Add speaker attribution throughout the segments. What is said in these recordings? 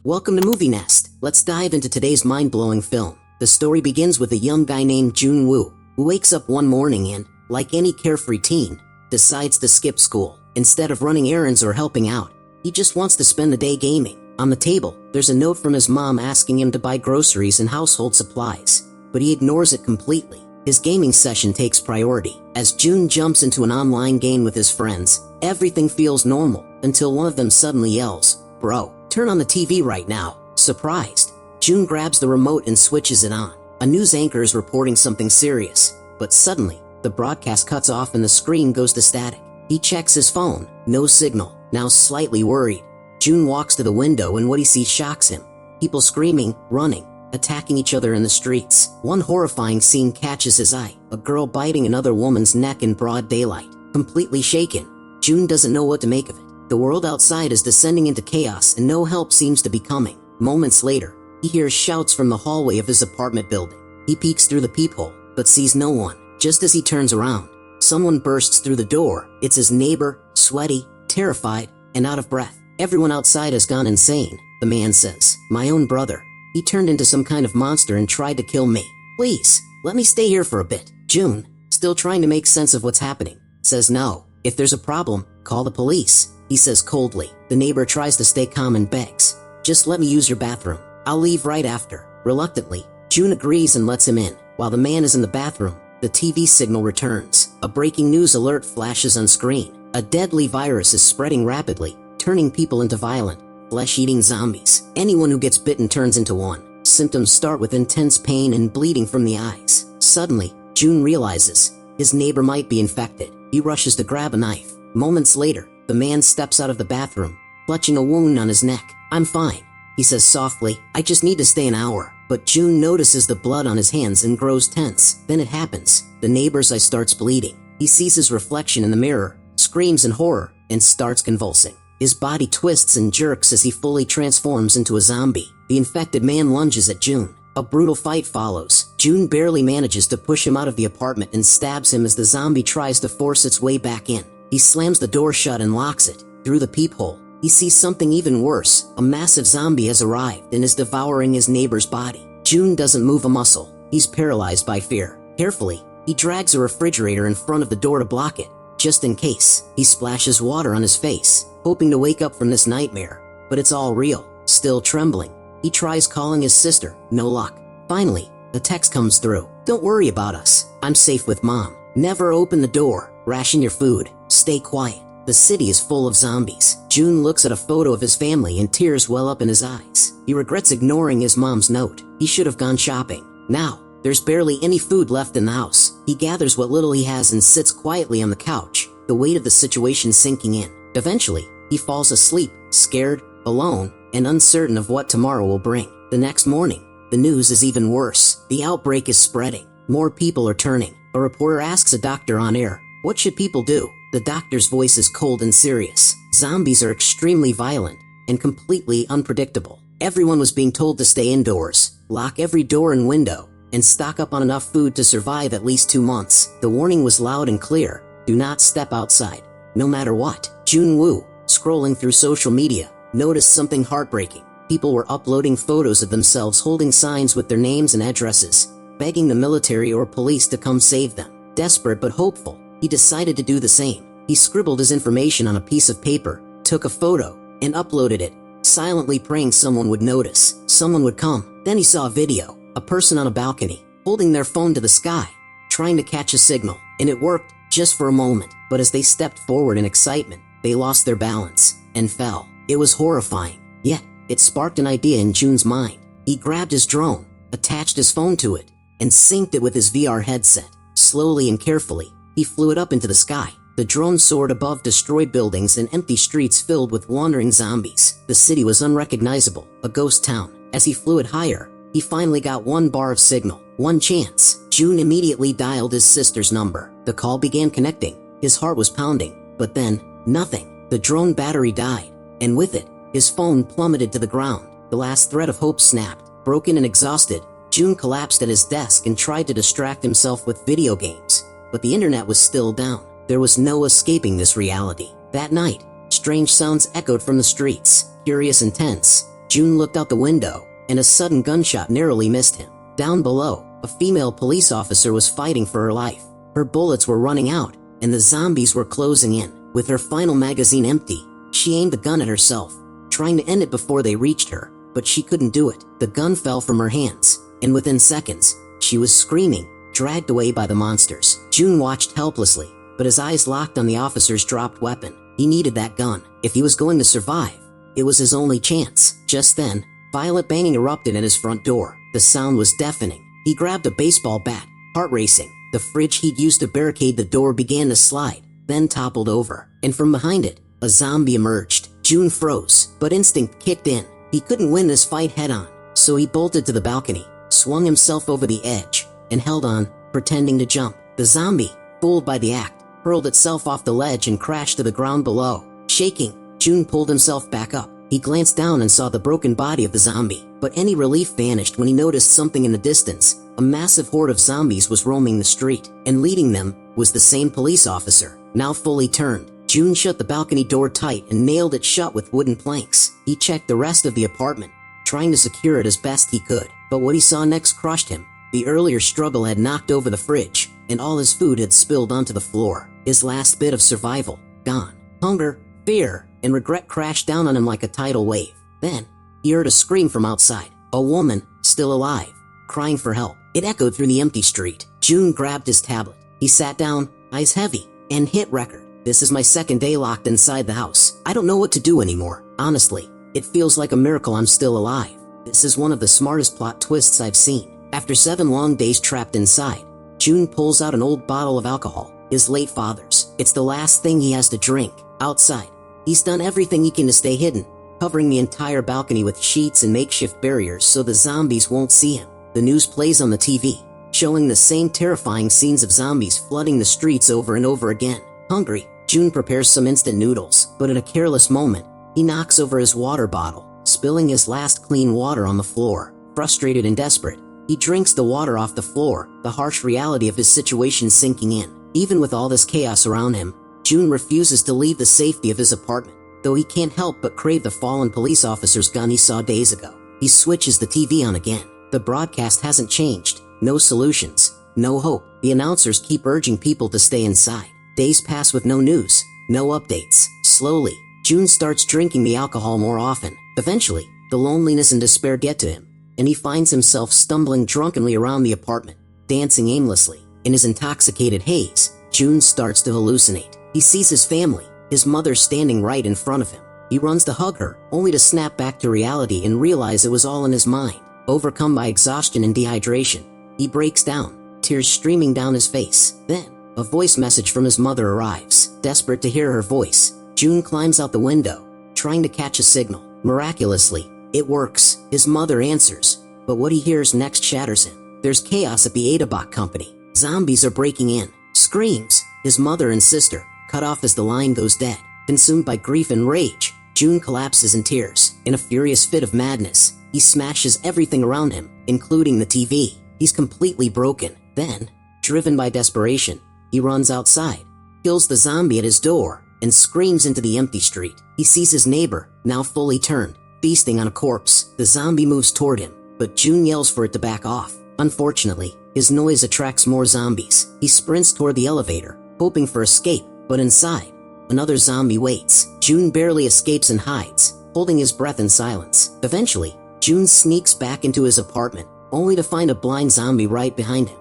Speaker 1: Welcome to MovieNest. Let's dive into today's mind-blowing film. The story begins with a young guy named Hyun-wook, who wakes up one morning and, like any carefree teen, decides to skip school. Instead of running errands or helping out, he just wants to spend the day gaming. On the table, there's a note from his mom asking him to buy groceries and household supplies, but he ignores it completely. His gaming session takes priority. As Jun jumps into an online game with his friends, everything feels normal until one of them suddenly yells, "Bro, turn on the TV right now." Surprised, Jun grabs the remote and switches it on. A news anchor is reporting something serious, but suddenly, the broadcast cuts off and the screen goes to static. He checks his phone, no signal. Now slightly worried, Jun walks to the window and what he sees shocks him. People screaming, running, attacking each other in the streets. One horrifying scene catches his eye, a girl biting another woman's neck in broad daylight. Completely shaken, Jun doesn't know what to make of it. The world outside is descending into chaos and no help seems to be coming. Moments later, he hears shouts from the hallway of his apartment building. He peeks through the peephole, but sees no one. Just as he turns around, someone bursts through the door. It's his neighbor, sweaty, terrified, and out of breath. "Everyone outside has gone insane," the man says. "My own brother. He turned into some kind of monster and tried to kill me. Please, let me stay here for a bit." Jun, still trying to make sense of what's happening, says no. "If there's a problem, call the police," he says coldly. The neighbor tries to stay calm and begs, "Just let me use your bathroom. I'll leave right after." Reluctantly, Jun agrees and lets him in. While the man is in the bathroom, the TV signal returns. A breaking news alert flashes on screen. A deadly virus is spreading rapidly, turning people into violent, flesh-eating zombies. Anyone who gets bitten turns into one. Symptoms start with intense pain and bleeding from the eyes. Suddenly, Jun realizes his neighbor might be infected. He rushes to grab a knife. Moments later, the man steps out of the bathroom, clutching a wound on his neck. "I'm fine," he says softly. "I just need to stay an hour." But Jun notices the blood on his hands and grows tense. Then it happens. The neighbor's eye starts bleeding. He sees his reflection in the mirror, screams in horror, and starts convulsing. His body twists and jerks as he fully transforms into a zombie. The infected man lunges at Jun. A brutal fight follows. Jun barely manages to push him out of the apartment and stabs him as the zombie tries to force its way back in. He slams the door shut and locks it. Through the peephole, he sees something even worse. A massive zombie has arrived and is devouring his neighbor's body. Jun doesn't move a muscle. He's paralyzed by fear. Carefully, he drags a refrigerator in front of the door to block it, just in case. He splashes water on his face, hoping to wake up from this nightmare. But it's all real. Still trembling, he tries calling his sister. No luck. Finally, a text comes through. "Don't worry about us. I'm safe with Mom. Never open the door. Ration your food. Stay quiet. The city is full of zombies." Jun looks at a photo of his family and tears well up in his eyes. He regrets ignoring his mom's note. He should have gone shopping. Now, there's barely any food left in the house. He gathers what little he has and sits quietly on the couch, the weight of the situation sinking in. Eventually, he falls asleep, scared, alone, and uncertain of what tomorrow will bring. The next morning, the news is even worse. The outbreak is spreading. More people are turning. A reporter asks a doctor on air, "What should people do?" The doctor's voice is cold and serious. Zombies are extremely violent and completely unpredictable. Everyone was being told to stay indoors, lock every door and window, and stock up on enough food to survive at least 2 months. The warning was loud and clear: do not step outside, no matter what. Hyun-wook, scrolling through social media, noticed something heartbreaking. People were uploading photos of themselves holding signs with their names and addresses, begging the military or police to come save them. Desperate but hopeful, he decided to do the same. He scribbled his information on a piece of paper, took a photo, and uploaded it, silently praying someone would notice, someone would come. Then he saw a video, a person on a balcony, holding their phone to the sky, trying to catch a signal, and it worked, just for a moment. But as they stepped forward in excitement, they lost their balance, and fell. It was horrifying, yet it sparked an idea in Jun's mind. He grabbed his drone, attached his phone to it, and synced it with his VR headset. Slowly and carefully, he flew it up into the sky. The drone soared above destroyed buildings and empty streets filled with wandering zombies. The city was unrecognizable, a ghost town. As he flew it higher, he finally got one bar of signal, one chance. Jun immediately dialed his sister's number. The call began connecting. His heart was pounding, but then, nothing. The drone battery died, and with it, his phone plummeted to the ground. The last thread of hope snapped. Broken and exhausted, Jun collapsed at his desk and tried to distract himself with video games. But the internet was still down. There was no escaping this reality. That night, strange sounds echoed from the streets, curious and tense. June looked out the window, and a sudden gunshot narrowly missed him. Down below, a female police officer was fighting for her life. Her bullets were running out, and the zombies were closing in. With her final magazine empty, she aimed the gun at herself, trying to end it before they reached her, but she couldn't do it. The gun fell from her hands, and within seconds, she was screaming, dragged away by the monsters. June watched helplessly, but his eyes locked on the officer's dropped weapon. He needed that gun. If he was going to survive, it was his only chance. Just then, violent banging erupted at his front door. The sound was deafening. He grabbed a baseball bat, heart racing. The fridge he'd used to barricade the door began to slide, then toppled over, and from behind it, a zombie emerged. June froze, but instinct kicked in. He couldn't win this fight head-on, so he bolted to the balcony, swung himself over the edge, and held on, pretending to jump. The zombie, fooled by the act, hurled itself off the ledge and crashed to the ground below. Shaking, June pulled himself back up. He glanced down and saw the broken body of the zombie, but any relief vanished when he noticed something in the distance. A massive horde of zombies was roaming the street, and leading them was the same police officer, now fully turned. June shut the balcony door tight and nailed it shut with wooden planks. He checked the rest of the apartment, trying to secure it as best he could, but what he saw next crushed him. The earlier struggle had knocked over the fridge, and all his food had spilled onto the floor. His last bit of survival, gone. Hunger, fear, and regret crashed down on him like a tidal wave. Then, he heard a scream from outside. A woman, still alive, crying for help. It echoed through the empty street. June grabbed his tablet. He sat down, eyes heavy, and hit record. This is my second day locked inside the house. I don't know what to do anymore. Honestly, it feels like a miracle I'm still alive. This is one of the smartest plot twists I've seen. After 7 long days trapped inside, June pulls out an old bottle of alcohol, his late father's. It's the last thing he has to drink. Outside, he's done everything he can to stay hidden, covering the entire balcony with sheets and makeshift barriers so the zombies won't see him. The news plays on the TV, showing the same terrifying scenes of zombies flooding the streets over and over again. Hungry, June prepares some instant noodles, but at a careless moment, he knocks over his water bottle, spilling his last clean water on the floor. Frustrated and desperate, he drinks the water off the floor, the harsh reality of his situation sinking in. Even with all this chaos around him, June refuses to leave the safety of his apartment, though he can't help but crave the fallen police officer's gun he saw days ago. He switches the TV on again. The broadcast hasn't changed. No solutions. No hope. The announcers keep urging people to stay inside. Days pass with no news, no updates. Slowly, June starts drinking the alcohol more often. Eventually, the loneliness and despair get to him, and he finds himself stumbling drunkenly around the apartment, dancing aimlessly. In his intoxicated haze, June starts to hallucinate. He sees his family, his mother standing right in front of him. He runs to hug her, only to snap back to reality and realize it was all in his mind. Overcome by exhaustion and dehydration, he breaks down, tears streaming down his face. Then, a voice message from his mother arrives. Desperate to hear her voice, June climbs out the window, trying to catch a signal. Miraculously, it works. His mother answers, but what he hears next shatters him. There's chaos at the Adabak company. Zombies are breaking in. Screams. His mother and sister, cut off as the line goes dead. Consumed by grief and rage, June collapses in tears. In a furious fit of madness, he smashes everything around him, including the TV. He's completely broken. Then, driven by desperation, he runs outside, kills the zombie at his door, and screams into the empty street. He sees his neighbor, now fully turned, feasting on a corpse. The zombie moves toward him, but June yells for it to back off. Unfortunately, his noise attracts more zombies. He sprints toward the elevator, hoping for escape, but inside, another zombie waits. June barely escapes and hides, holding his breath in silence. Eventually, June sneaks back into his apartment, only to find a blind zombie right behind him.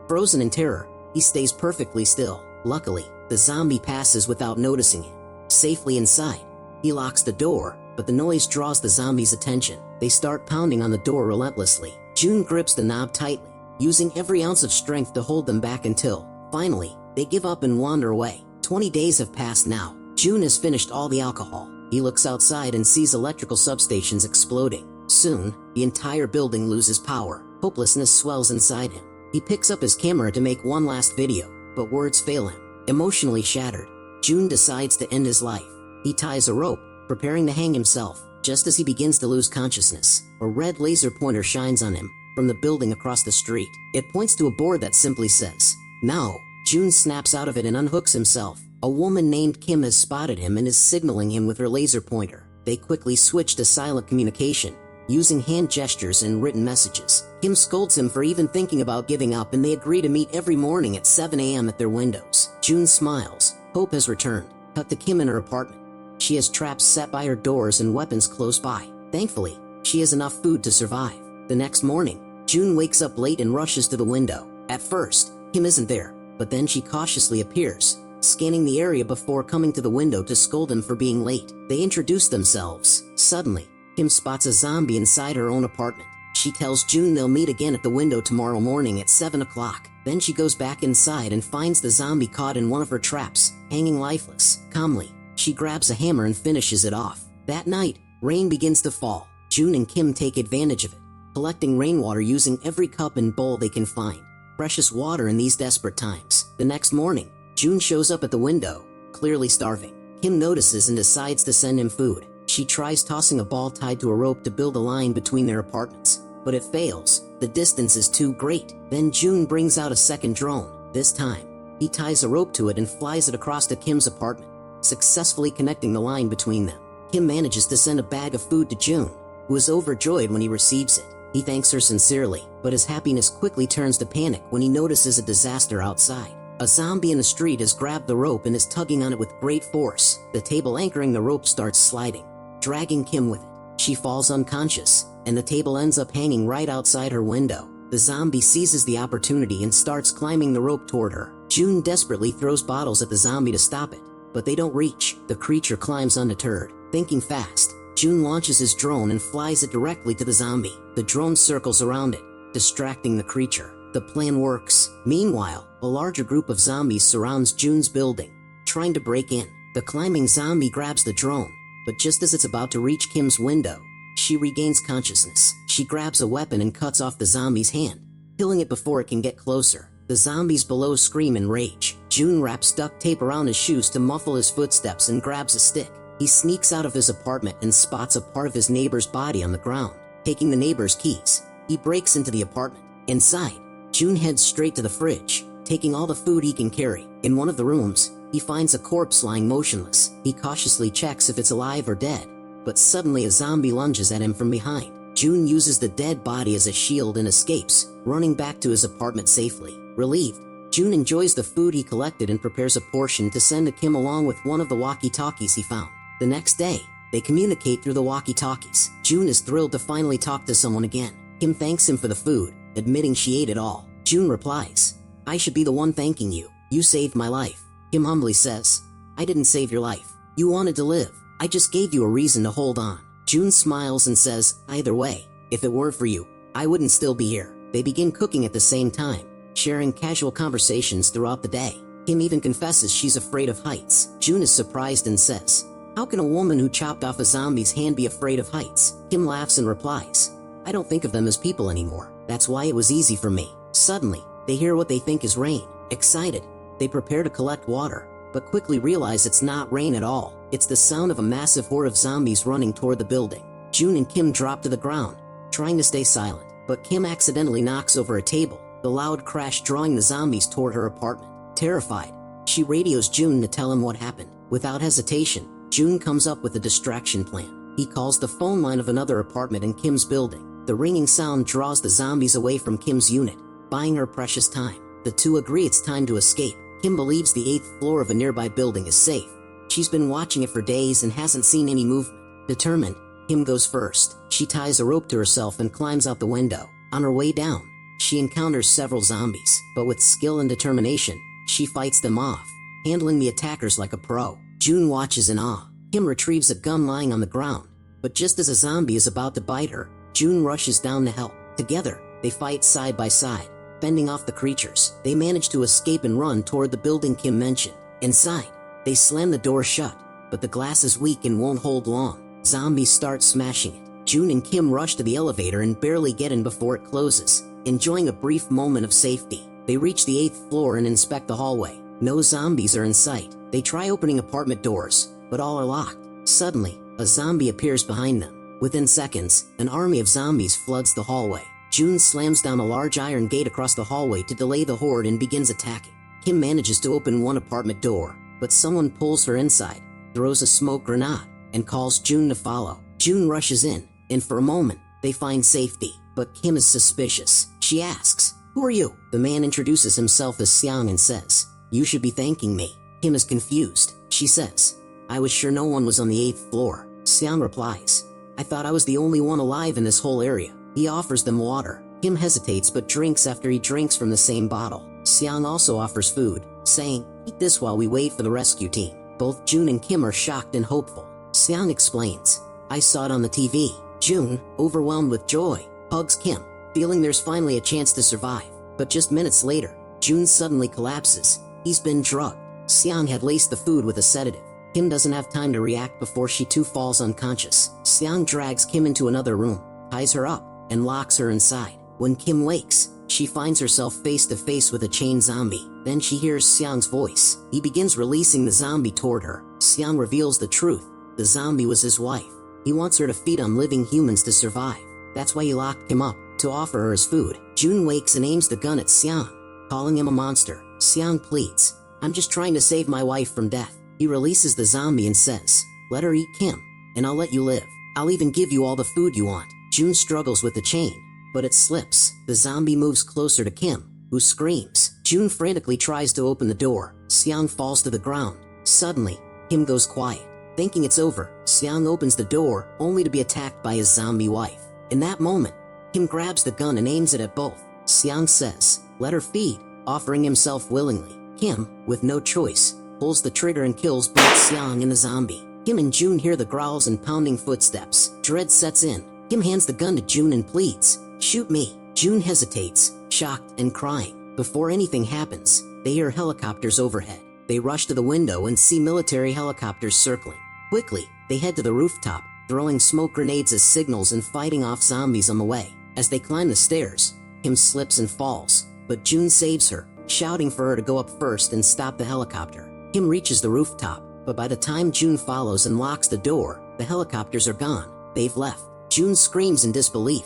Speaker 1: Frozen in terror, he stays perfectly still. Luckily, the zombie passes without noticing him. Safely inside, he locks the door, but the noise draws the zombies' attention. They start pounding on the door relentlessly. June grips the knob tightly, using every ounce of strength to hold them back until, finally, they give up and wander away. 20 days have passed now. June has finished all the alcohol. He looks outside and sees electrical substations exploding. Soon, the entire building loses power. Hopelessness swells inside him. He picks up his camera to make one last video, but words fail him. Emotionally shattered, June decides to end his life. He ties a rope, preparing to hang himself. Just as he begins to lose consciousness, a red laser pointer shines on him from the building across the street. It points to a board that simply says, "No." June snaps out of it and unhooks himself. A woman named Kim has spotted him and is signaling him with her laser pointer. They quickly switch to silent communication, using hand gestures and written messages. Kim scolds him for even thinking about giving up, and they agree to meet every morning at 7 a.m. at their windows. June smiles. Hope has returned. Cut to Kim in her apartment. She has traps set by her doors and weapons close by. Thankfully, she has enough food to survive. The next morning, June wakes up late and rushes to the window. At first, Kim isn't there, but then she cautiously appears, scanning the area before coming to the window to scold him for being late. They introduce themselves. Suddenly, Kim spots a zombie inside her own apartment. She tells June they'll meet again at the window tomorrow morning at 7 o'clock. Then she goes back inside and finds the zombie caught in one of her traps, hanging lifeless. Calmly, she grabs a hammer and finishes it off. That night, rain begins to fall. June and Kim take advantage of it, collecting rainwater using every cup and bowl they can find. Precious water in these desperate times. The next morning, June shows up at the window, clearly starving. Kim notices and decides to send him food. She tries tossing a ball tied to a rope to build a line between their apartments, but it fails. The distance is too great. Then June brings out a second drone. This time, he ties a rope to it and flies it across to Kim's apartment, successfully connecting the line between them. Kim manages to send a bag of food to June, who is overjoyed when he receives it. He thanks her sincerely, but his happiness quickly turns to panic when he notices a disaster outside. A zombie in the street has grabbed the rope and is tugging on it with great force. The table anchoring the rope starts sliding, dragging Kim with it. She falls unconscious, and the table ends up hanging right outside her window. The zombie seizes the opportunity and starts climbing the rope toward her. June desperately throws bottles at the zombie to stop it, but they don't reach. The creature climbs undeterred. Thinking fast, June launches his drone and flies it directly to the zombie. The drone circles around it, distracting the creature. The plan works. Meanwhile, a larger group of zombies surrounds June's building, trying to break in. The climbing zombie grabs the drone, but just as it's about to reach Kim's window, she regains consciousness. She grabs a weapon and cuts off the zombie's hand, killing it before it can get closer. The zombies below scream in rage. June wraps duct tape around his shoes to muffle his footsteps and grabs a stick. He sneaks out of his apartment and spots a part of his neighbor's body on the ground. Taking the neighbor's keys, he breaks into the apartment. Inside, June heads straight to the fridge, taking all the food he can carry. In one of the rooms, he finds a corpse lying motionless. He cautiously checks if it's alive or dead, but suddenly a zombie lunges at him from behind. June uses the dead body as a shield and escapes, running back to his apartment safely. Relieved, June enjoys the food he collected and prepares a portion to send to Kim along with one of the walkie-talkies he found. The next day, they communicate through the walkie-talkies. June is thrilled to finally talk to someone again. Kim thanks him for the food, admitting she ate it all. June replies, "I should be the one thanking you. You saved my life." Kim humbly says, "I didn't save your life. You wanted to live. I just gave you a reason to hold on." June smiles and says, "Either way, if it weren't for you, I wouldn't still be here." They begin cooking at the same time, sharing casual conversations throughout the day. Kim even confesses she's afraid of heights. June is surprised and says, "How can a woman who chopped off a zombie's hand be afraid of heights?" Kim laughs and replies, "I don't think of them as people anymore. That's why it was easy for me." Suddenly, they hear what they think is rain. Excited, they prepare to collect water, but quickly realize it's not rain at all. It's the sound of a massive horde of zombies running toward the building. June and Kim drop to the ground, trying to stay silent, but Kim accidentally knocks over a table, the loud crash drawing the zombies toward her apartment. Terrified, she radios June to tell him what happened. Without hesitation, June comes up with a distraction plan. He calls the phone line of another apartment in Kim's building. The ringing sound draws the zombies away from Kim's unit, buying her precious time. The two agree it's time to escape. Kim believes the 8th floor of a nearby building is safe. She's been watching it for days and hasn't seen any movement. Determined, Kim goes first. She ties a rope to herself and climbs out the window. On her way down, she encounters several zombies, but with skill and determination, she fights them off, handling the attackers like a pro. June watches in awe. Kim retrieves a gun lying on the ground, but just as a zombie is about to bite her, June rushes down to help. Together, they fight side by side, fending off the creatures. They manage to escape and run toward the building Kim mentioned. Inside, they slam the door shut, but the glass is weak and won't hold long. Zombies start smashing it. June and Kim rush to the elevator and barely get in before it closes, enjoying a brief moment of safety. They reach the 8th floor and inspect the hallway. No zombies are in sight. They try opening apartment doors, but all are locked. Suddenly, a zombie appears behind them. Within seconds, an army of zombies floods the hallway. June slams down a large iron gate across the hallway to delay the horde and begins attacking. Kim manages to open one apartment door, but someone pulls her inside, throws a smoke grenade, and calls June to follow. June rushes in, and for a moment, They find safety, but Kim is suspicious. She asks, "Who are you?" The man introduces himself as Seong and says, "You should be thanking me." Kim is confused. She says, "I was sure no one was on the 8th floor." Seong replies, "I thought I was the only one alive in this whole area." He offers them water. Kim hesitates but drinks after he drinks from the same bottle. Seong also offers food, saying, "Eat this while we wait for the rescue team." Both Jun and Kim are shocked and hopeful. Seong explains, "I saw it on the TV." Jun, overwhelmed with joy, hugs Kim, feeling there's finally a chance to survive. But just minutes later, Jun suddenly collapses. He's been drugged. Seong had laced the food with a sedative. Kim doesn't have time to react before she too falls unconscious. Seong drags Kim into another room, ties her up, and locks her inside. When Kim wakes, she finds herself face to face with a chained zombie. Then she hears Seong's voice. He begins releasing the zombie toward her. Seong reveals the truth. The zombie was his wife. He wants her to feed on living humans to survive. That's why he locked Kim up, to offer her his food. Jun wakes and aims the gun at Seong, calling him a monster. Seong pleads, "I'm just trying to save my wife from death." He releases the zombie and says, "Let her eat Kim, and I'll let you live. I'll even give you all the food you want." Jun struggles with the chain, but it slips. The zombie moves closer to Kim, who screams. Jun frantically tries to open the door. Seong falls to the ground. Suddenly, Kim goes quiet. Thinking it's over, Seong opens the door, only to be attacked by his zombie wife. In that moment, Kim grabs the gun and aims it at both. Seong says, "Let her feed," offering himself willingly. Kim, with no choice, pulls the trigger and kills both Seong and the zombie. Kim and Jun hear the growls and pounding footsteps. Dread sets in. Kim hands the gun to Jun and pleads, "Shoot me." Jun hesitates, shocked and crying. Before anything happens, they hear helicopters overhead. They rush to the window and see military helicopters circling. Quickly, they head to the rooftop, throwing smoke grenades as signals and fighting off zombies on the way. As they climb the stairs, Kim slips and falls, but Jun saves her, shouting for her to go up first and stop the helicopter. Kim reaches the rooftop, but by the time Jun follows and locks the door, the helicopters are gone. They've left. Jun screams in disbelief,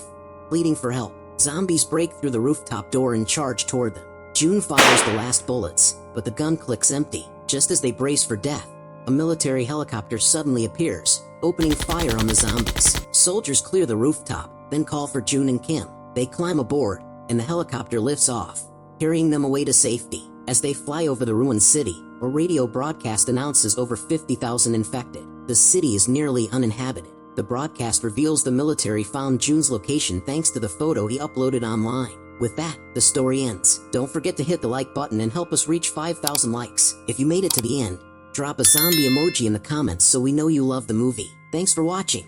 Speaker 1: pleading for help. Zombies break through the rooftop door and charge toward them. Jun fires the last bullets, but the gun clicks empty. Just as they brace for death, a military helicopter suddenly appears, opening fire on the zombies. Soldiers clear the rooftop, then call for Jun and Kim. They climb aboard, and the helicopter lifts off, carrying them away to safety. As they fly over the ruined city, a radio broadcast announces over 50,000 infected. The city is nearly uninhabited. The broadcast reveals the military found Jun's location thanks to the photo he uploaded online. With that, the story ends. Don't forget to hit the like button and help us reach 5,000 likes. If you made it to the end, drop a zombie emoji in the comments so we know you love the movie. Thanks for watching.